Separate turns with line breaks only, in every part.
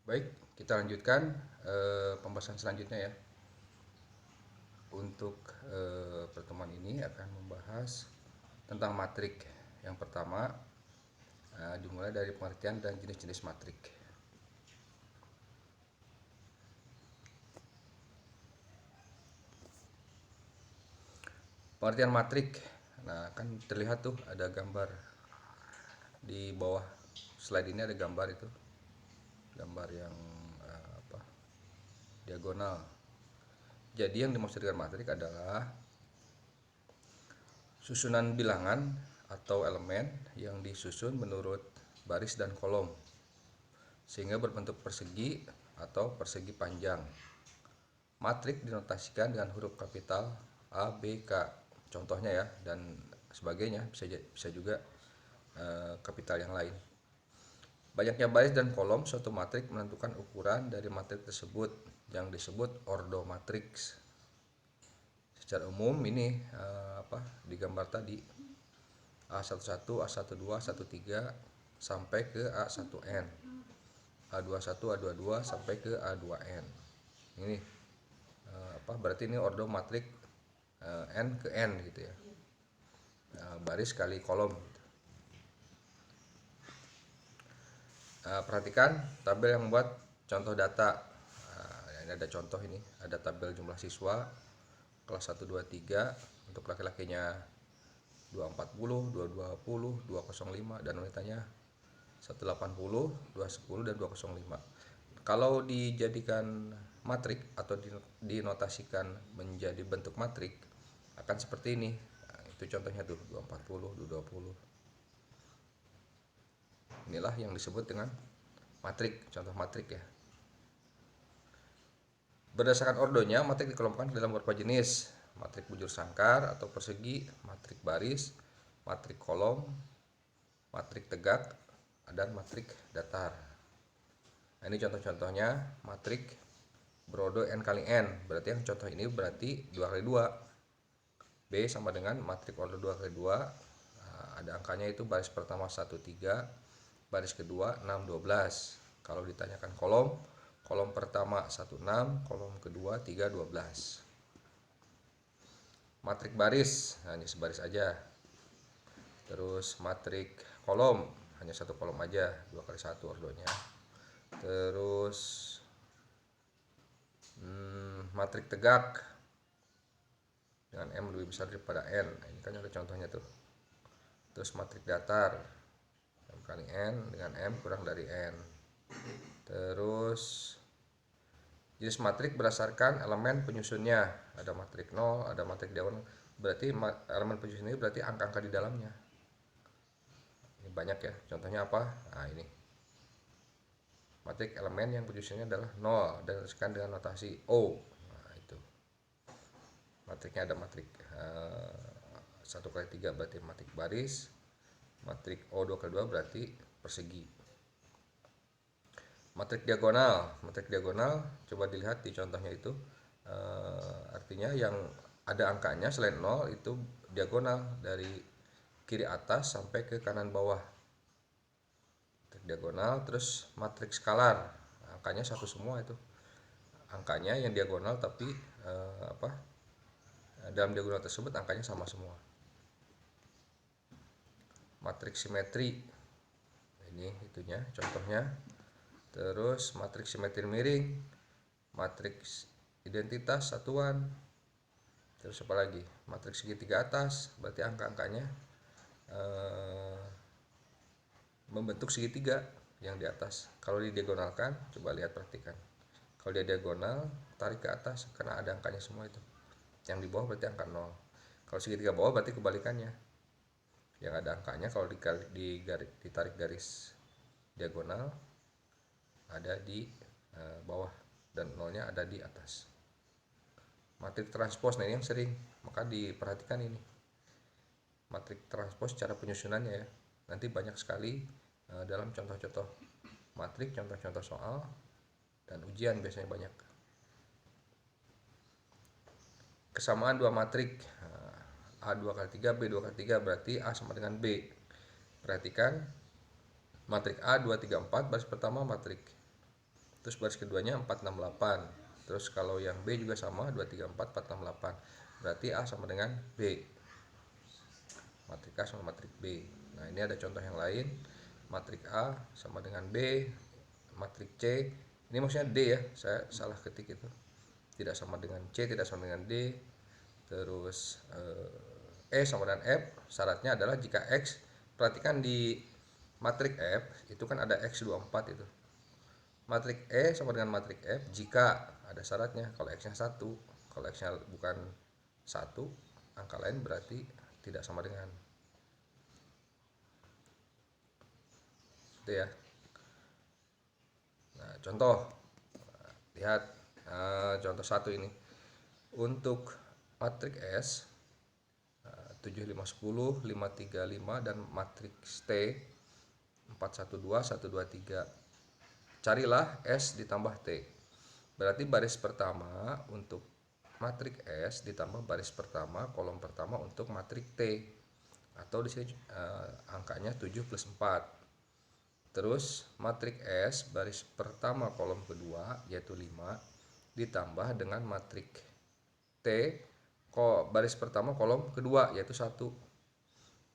Baik, kita lanjutkan pembahasan selanjutnya ya. Untuk pertemuan ini akan membahas tentang matrik. Yang pertama, dimulai dari pengertian dan jenis-jenis matrik. Pengertian matrik, nah kan terlihat tuh ada gambar di bawah slide ini, ada gambar itu, gambar yang diagonal. Jadi yang dimaksud dengan matrik adalah susunan bilangan atau elemen yang disusun menurut baris dan kolom sehingga berbentuk persegi atau persegi panjang. Matrik dinotasikan dengan huruf kapital A, B, K. Contohnya ya, dan sebagainya, bisa juga kapital yang lain. Banyaknya baris dan kolom suatu matrik menentukan ukuran dari matrik tersebut yang disebut ordo matriks. Secara umum ini di gambar tadi A11, A12, A13 sampai ke A1N, A21, A22 sampai ke A2N. Ini berarti ini ordo matrik N ke N gitu ya, baris kali kolom. Perhatikan tabel yang membuat contoh data. Ini ada contoh, ini ada tabel jumlah siswa kelas 1, 2, 3 untuk laki-lakinya 240, 220, 205 dan wanitanya 180, 210 dan 205. Kalau dijadikan matrik atau dinotasikan menjadi bentuk matrik akan seperti ini. Nah, itu contohnya tuh 240, 220. Inilah yang disebut dengan matrik, contoh matrik ya. Berdasarkan ordonya, matrik dikelompokkan dalam beberapa jenis: matrik bujur sangkar atau persegi, matrik baris, matrik kolom, matrik tegak, dan matrik datar. Nah, ini contoh-contohnya matrik berordo n kali n. Berarti yang contoh ini berarti 2 kali 2. B sama dengan matrik ordo 2 kali 2. Nah, ada angkanya itu baris pertama 1, 3, baris kedua 6, 12. Kalau ditanyakan kolom, kolom pertama 1, 6, kolom kedua 3, 12. Matrik baris hanya sebaris aja. Terus matrik kolom hanya satu kolom aja, 2 kali 1 ordonya. Terus matrik tegak dengan M lebih besar daripada N. Nah, ini kan ada contohnya tuh. Terus matrik datar M kali N dengan M kurang dari N. Terus jenis matrik berdasarkan elemen penyusunnya. Ada matrik 0, ada matrik diagonal. Berarti elemen penyusun ini berarti angka-angka di dalamnya. Ini banyak ya. Contohnya apa? Nah, ini. Matrik elemen yang penyusunnya adalah 0 dan dituliskan dengan notasi O. Nah, itu. Matriknya ada matrik 1 kali 3 berarti matrik baris. Matrik O 2 kali 2 berarti persegi. Matrik diagonal coba dilihat di contohnya itu, artinya yang ada angkanya selain 0 itu diagonal dari kiri atas sampai ke kanan bawah. Matrik diagonal. Terus matrik skalar, angkanya satu semua itu, angkanya yang diagonal tapi dalam diagonal tersebut angkanya sama semua. Matrik simetri, ini itunya contohnya. Terus matrik simetri miring, matriks identitas satuan. Terus apa lagi? Matriks segitiga atas, berarti angka-angkanya membentuk segitiga yang di atas. Kalau didiagonalkan, coba lihat, perhatikan. Kalau dia diagonal, tarik ke atas karena ada angkanya semua itu. Yang di bawah berarti angka 0. Kalau segitiga bawah berarti kebalikannya. Yang ada angkanya kalau ditarik garis diagonal ada di bawah dan nolnya ada di atas. Matrik transpos, nah ini yang sering, maka diperhatikan ini. Matrik transpos cara penyusunannya ya. Nanti banyak sekali dalam contoh-contoh matrik, contoh-contoh soal dan ujian biasanya banyak. Kesamaan dua matrik A 2 kali 3, B 2 kali 3 berarti A sama dengan B. Perhatikan matrik A 2, 3, 4 baris pertama matrik terus baris keduanya 468. Terus kalau yang B juga sama 2 3 4 4 6 8. Berarti A sama dengan B. Matrik A sama matrik B. Nah, ini ada contoh yang lain. Matrik A sama dengan B, matrik C. Ini maksudnya D ya, saya salah ketik itu. Tidak sama dengan C, tidak sama dengan D. Terus E sama dengan F. Syaratnya adalah jika X, perhatikan di matrik F itu kan ada X24 itu. Matrik E sama dengan matrik F jika ada syaratnya. Kalau X-nya 1, kalau X-nya bukan 1, angka lain berarti tidak sama dengan. Itu ya. Nah, contoh. Lihat contoh 1 ini. Untuk matrik S 7 5 10 5 3 5 dan matriks T 4 1 2 1 2 3. Carilah S ditambah T. Berarti baris pertama untuk matrik S ditambah baris pertama kolom pertama untuk matrik T, atau di sini angkanya 7 plus 4. Terus matrik S baris pertama kolom kedua yaitu 5 ditambah dengan matrik T baris pertama kolom kedua yaitu 1.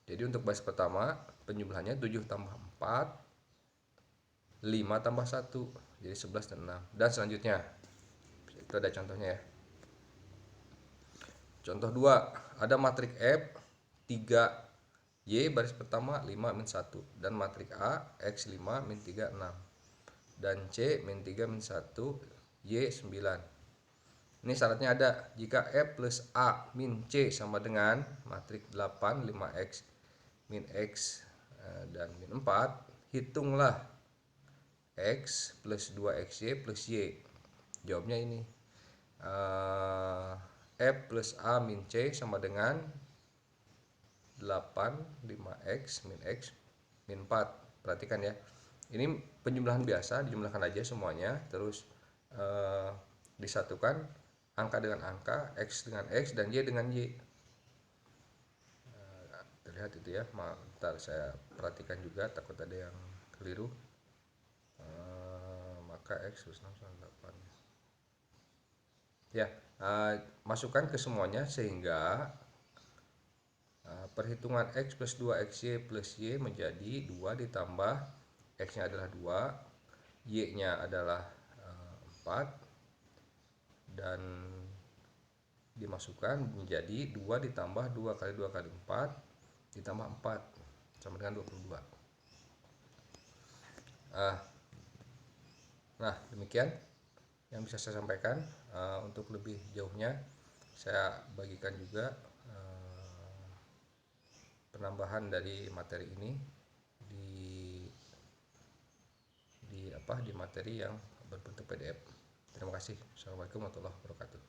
Jadi untuk baris pertama penjumlahannya 7 tambah 4, 5 tambah 1, jadi 11 dan 6. Dan selanjutnya itu ada contohnya ya. Contoh 2, ada matrik F 3 Y baris pertama 5 min 1 dan matrik A X5 min 3 6 dan C min 3 min 1 Y 9. Ini syaratnya ada jika F plus A min C sama dengan matrik 8 5X min X dan min 4, hitunglah X plus 2XY plus Y. Jawabnya ini F plus A min C sama dengan 8 5X min X min 4. Perhatikan ya, ini penjumlahan biasa, dijumlahkan aja semuanya, terus disatukan angka dengan angka, X dengan X dan Y dengan Y. Terlihat itu ya. Bentar saya perhatikan juga, takut ada yang keliru. Maka X plus 6 sama 8 ya. Masukkan ke semuanya sehingga perhitungan X plus 2XY plus Y menjadi 2 ditambah X nya adalah 2, Y nya adalah 4, dan dimasukkan menjadi 2 ditambah 2 kali 2 kali 4 ditambah 4 sama dengan 22. Nah, demikian yang bisa saya sampaikan. Untuk lebih jauhnya saya bagikan juga penambahan dari materi ini di materi yang berbentuk PDF. Terima kasih. Assalamualaikum warahmatullahi wabarakatuh.